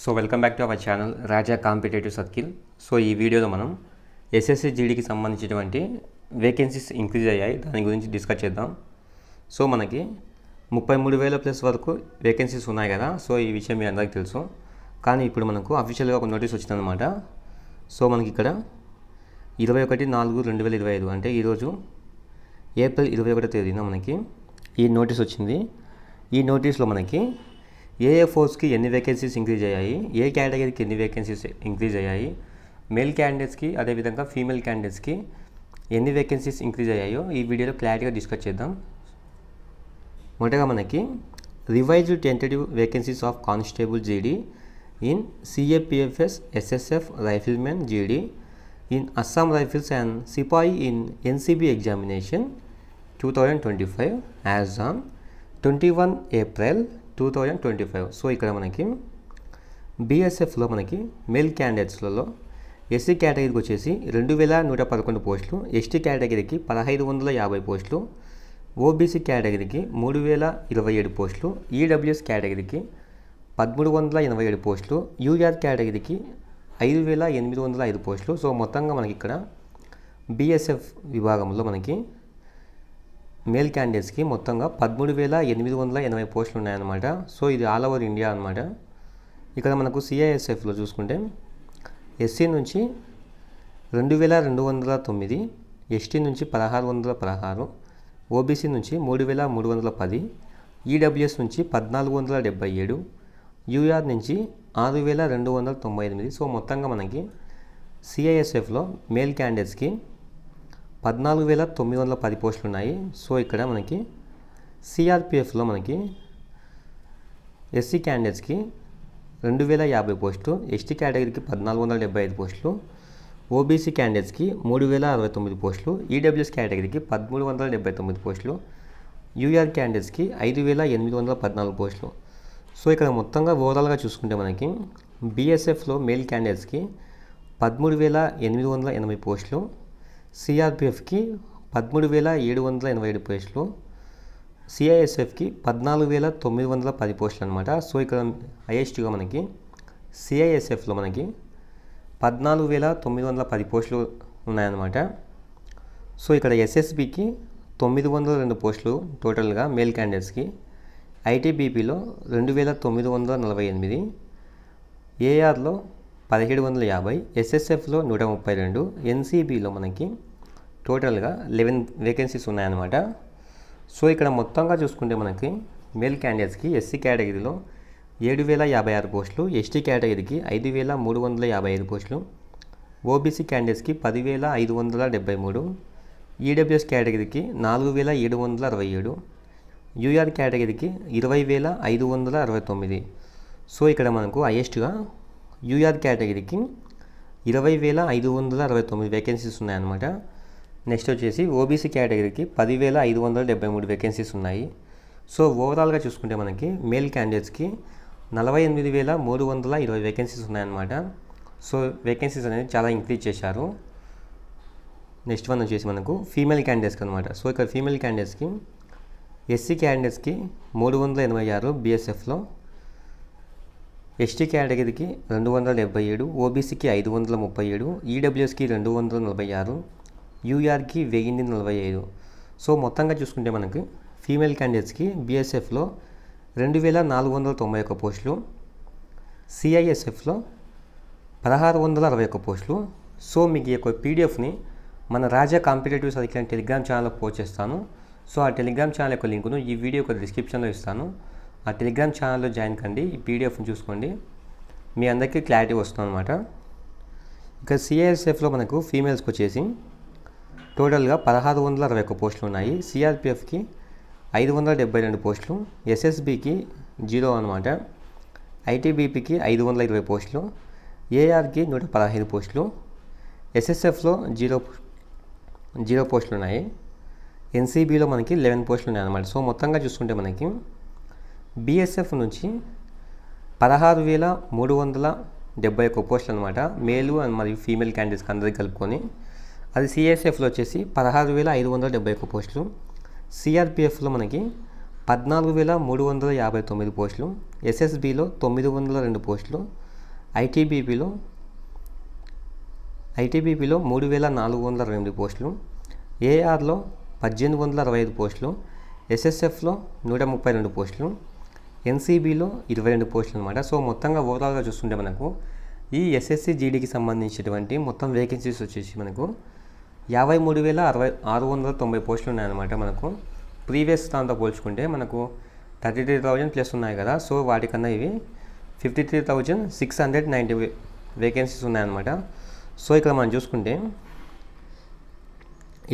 So welcome back to our channel Raja competitive circle. So ఈ వీడియోలో మనం SSC జీడీకి సంబంధించినటువంటి వేకెన్సీస్ ఇంక్రీజ్ అయ్యాయి, దాని గురించి డిస్కస్ చేద్దాం. సో మనకి 33,000 ప్లస్ వరకు వేకెన్సీస్ ఉన్నాయి కదా. సో ఈ విషయం మీ అందరికీ తెలుసు, కానీ ఇప్పుడు మనకు అఫీషియల్గా ఒక నోటీస్ వచ్చిందనమాట. సో మనకి ఇక్కడ 21/4/2025 అంటే ఈరోజు ఏప్రిల్ 21వ తేదీన మనకి ఈ నోటీస్ వచ్చింది. ఈ నోటీస్లో మనకి ఏ ఫోర్స్కి ఎన్ని వేకెన్సీస్ ఇంక్రీజ్ అయ్యాయి, ఏ కేటగిరీకి ఎన్ని వేకెన్సీస్ ఇంక్రీజ్ అయ్యాయి, మేల్ క్యాండిడేట్స్కి అదేవిధంగా ఫీమేల్ క్యాండిడేట్స్కి ఎన్ని వేకెన్సీస్ ఇంక్రీజ్ అయ్యాయో ఈ వీడియోలో క్లారిటీగా డిస్కస్ చేద్దాం. మొదటగా మనకి revised tentative vacancies of constable GD in CAPFs SSF riflemen GD in Assam rifles and sepoy in NCB examination 2025 as on 21 April 2025. So ఇక్కడ మనకి బీఎస్ఎఫ్లో మనకి మేల్ క్యాండిడేట్స్లలో ఎస్సీ కేటగిరీకి వచ్చేసి 2,111 పోస్టులు, ఎస్టీ కేటగిరీకి 1,550 పోస్టులు, ఓబీసీ కేటగిరీకి 3,027 పోస్టులు, ఈడబ్ల్యూఎస్ కేటగిరీకి 1,387 పోస్టులు, యూఆర్ కేటగిరీకి 5,805 పోస్టులు. సో మొత్తంగా మనకి ఇక్కడ బీఎస్ఎఫ్ విభాగంలో మనకి మేల్ క్యాండిడేట్స్కి మొత్తంగా 13,880 పోస్టులు ఉన్నాయన్నమాట. సో ఇది ఆల్ ఓవర్ ఇండియా అనమాట. ఇక్కడ మనకు సిఐఎస్ఎఫ్లో చూసుకుంటే ఎస్సీ నుంచి 2,209, ఎస్టీ నుంచి 1,616, ఓబీసీ నుంచి 3,310, ఈడబ్ల్యూఎస్ నుంచి 1,477, యూఆర్ నుంచి 6,298. సో మొత్తంగా మనకి సిఐఎస్ఎఫ్లో మేల్ క్యాండిడేట్స్కి 14,910 పోస్టులు ఉన్నాయి. సో ఇక్కడ మనకి సిఆర్పిఎఫ్లో మనకి ఎస్సీ క్యాండిడేట్స్కి 2,050 పోస్టులు, ఎస్టీ కేటగిరీకి 1,475 పోస్టులు, ఓబీసీ క్యాండిడేట్స్కి 3,069 పోస్టులు, ఈడబ్ల్యూఎస్ కేటగిరీకి 1,379 పోస్టులు, యూఆర్ క్యాండిడేట్స్కి 5,814 పోస్టులు. సో ఇక్కడ మొత్తంగా ఓవరాల్గా చూసుకుంటే మనకి బీఎస్ఎఫ్లో మేల్ క్యాండిడేట్స్కి 13,880 పోస్టులు, సిఆర్పిఎఫ్కి 13,787 పోస్టులు, సిఐఎస్ఎఫ్కి 14,910 పోస్టులు అనమాట. సో ఇక్కడ హైయెస్ట్గా మనకి సిఐఎస్ఎఫ్లో మనకి 14,910 పోస్టులు ఉన్నాయన్నమాట. సో ఇక్కడ ఎస్ఎస్బికి 902 పోస్టులు టోటల్గా మేల్ క్యాండిడేట్స్కి, ఐటీబీపీలో 2,948, ఏఆర్లో 1,750, ఎస్ఎస్ఎఫ్లో 132, ఎన్సీబీలో మనకి టోటల్గా 11 వేకెన్సీస్ ఉన్నాయన్నమాట. సో ఇక్కడ మొత్తంగా చూసుకుంటే మనకి మేల్ క్యాండిడేట్స్కి ఎస్సీ కేటగిరీలో 7,056 పోస్టులు, ఎస్టీ కేటగిరీకి 5,355 పోస్టులు, ఓబీసీ క్యాండిడేట్స్కి 10,573, ఈడబ్ల్యూఎస్ కేటగిరీకి 4,767, యూఆర్ కేటగిరీకి 20,569. సో ఇక్కడ మనకు హైయెస్ట్గా యూఆర్ కేటగిరీకి 20,569 వేకెన్సీస్ ఉన్నాయన్నమాట. నెక్స్ట్ వచ్చేసి ఓబీసీ కేటగిరీకి 10,573 వేకెన్సీస్ ఉన్నాయి. సో ఓవరాల్గా చూసుకుంటే మనకి మేల్ క్యాండిడేట్స్కి 48,320 వేకెన్సీస్ ఉన్నాయన్నమాట. సో వేకెన్సీస్ అనేది చాలా ఇంక్రీజ్ చేశారు. నెక్స్ట్ వన్ వచ్చేసి మనకు ఫీమేల్ క్యాండిడేట్స్కి అనమాట. సో ఇక్కడ ఫీమేల్ క్యాండిడేట్స్కి ఎస్సీ క్యాండిడేట్స్కి 386 బీఎస్ఎఫ్లో, ఎస్టీ కేటగిరీకి 277, ఓబీసీకి 537, ఈడబ్ల్యూఎస్కి 246, యూఆర్కి 1,045. సో మొత్తంగా చూసుకుంటే మనకి ఫీమేల్ క్యాండిడేట్స్కి బీఎస్ఎఫ్లో 2,491 పోస్టులు, సిఐఎస్ఎఫ్లో 1,661 పోస్టులు. సో మీకు ఈ యొక్క పీడిఎఫ్ని మన రాజా కాంపిటేటివ్ సర్కిల్ అని టెలిగ్రామ్ ఛానల్లో పోస్ట్ చేస్తాను. సో ఆ టెలిగ్రామ్ ఛానల్ యొక్క లింకును ఈ వీడియో యొక్క డిస్క్రిప్షన్లో ఇస్తాను. ఆ టెలిగ్రామ్ ఛానల్లో జాయిన్ కండి, ఈ పీడిఎఫ్ని చూసుకోండి, మీ అందరికీ క్లారిటీ వస్తుంది అనమాట. ఇక సిఐఎస్ఎఫ్లో మనకు ఫీమేల్స్కి వచ్చేసి టోటల్గా 1,661 పోస్టులు ఉన్నాయి. సిఆర్పిఎఫ్కి 572 పోస్టులు, ఎస్ఎస్బికి 0 అనమాట, ఐటీబీపీకి 520 పోస్టులు, ఏఆర్కి 115 పోస్టులు, ఎస్ఎస్ఎఫ్లో 0 పోస్టులు ఉన్నాయి, ఎన్సీబీలో మనకి 11 పోస్టులు ఉన్నాయి అన్నమాట. సో మొత్తంగా చూసుకుంటే మనకి బీఎస్ఎఫ్ నుంచి 16,371 పోస్టులు అనమాట, మేలు అండ్ మరియు ఫీమేల్ క్యాండిడేట్స్కి అందరికీ కలుపుకొని. అది సిఎస్ఎఫ్లో వచ్చేసి 16,571 పోస్టులు, సిఆర్పిఎఫ్లో మనకి 14,359 పోస్టులు, ఎస్ఎస్బిలో 902 పోస్టులు, ఐటీబీపీలో 3,428 పోస్టులు, ఏఆర్లో 1,865 పోస్టులు, ఎస్ఎస్ఎఫ్లో 132 పోస్టులు, ఎన్సీబీలో 22 పోస్టులు అనమాట. సో మొత్తంగా ఓవరాల్గా చూస్తుంటే మనకు ఈ ఎస్ఎస్సి జీడీకి సంబంధించినటువంటి మొత్తం వేకెన్సీస్ వచ్చేసి మనకు 53,690 పోస్టులు ఉన్నాయన్నమాట. మనకు ప్రీవియస్ దాంతో పోల్చుకుంటే మనకు 33,000 ప్లస్ ఉన్నాయి కదా. సో వాటికన్నా ఇవి 53,690 వేకెన్సీస్ ఉన్నాయన్నమాట. సో ఇక్కడ మనం చూసుకుంటే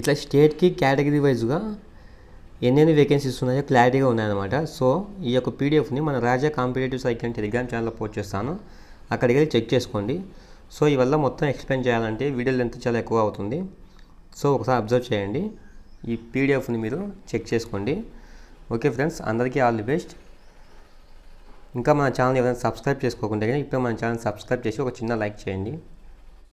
ఇట్లా స్టేట్కి కేటగిరీ వైజ్గా ఎన్ని వేకెన్సీస్ ఉన్నాయో క్లారిటీగా ఉన్నాయన్నమాట. సో ఈ యొక్క పీడిఎఫ్ని మన రాజా కాంపిటేటివ్ సైకిల్ టెలిగ్రామ్ ఛానల్లో పోస్ట్ చేస్తాను, అక్కడికి వెళ్ళి చెక్ చేసుకోండి. సో ఇవల్ల మొత్తం ఎక్స్ప్లెయిన్ చేయాలంటే వీడియో లెంత్ చాలా ఎక్కువ అవుతుంది. సో ఒకసారి అబ్జర్వ్ చేయండి, ఈ పీడిఎఫ్ని మీరు చెక్ చేసుకోండి. ఓకే ఫ్రెండ్స్, అందరికీ ఆల్ ది బెస్ట్. ఇంకా మన ఛానల్ ఎవరైనా సబ్స్క్రైబ్ చేసుకోకుండా ఇప్పుడు మన ఛానల్ సబ్స్క్రైబ్ చేసి ఒక చిన్న లైక్ చేయండి.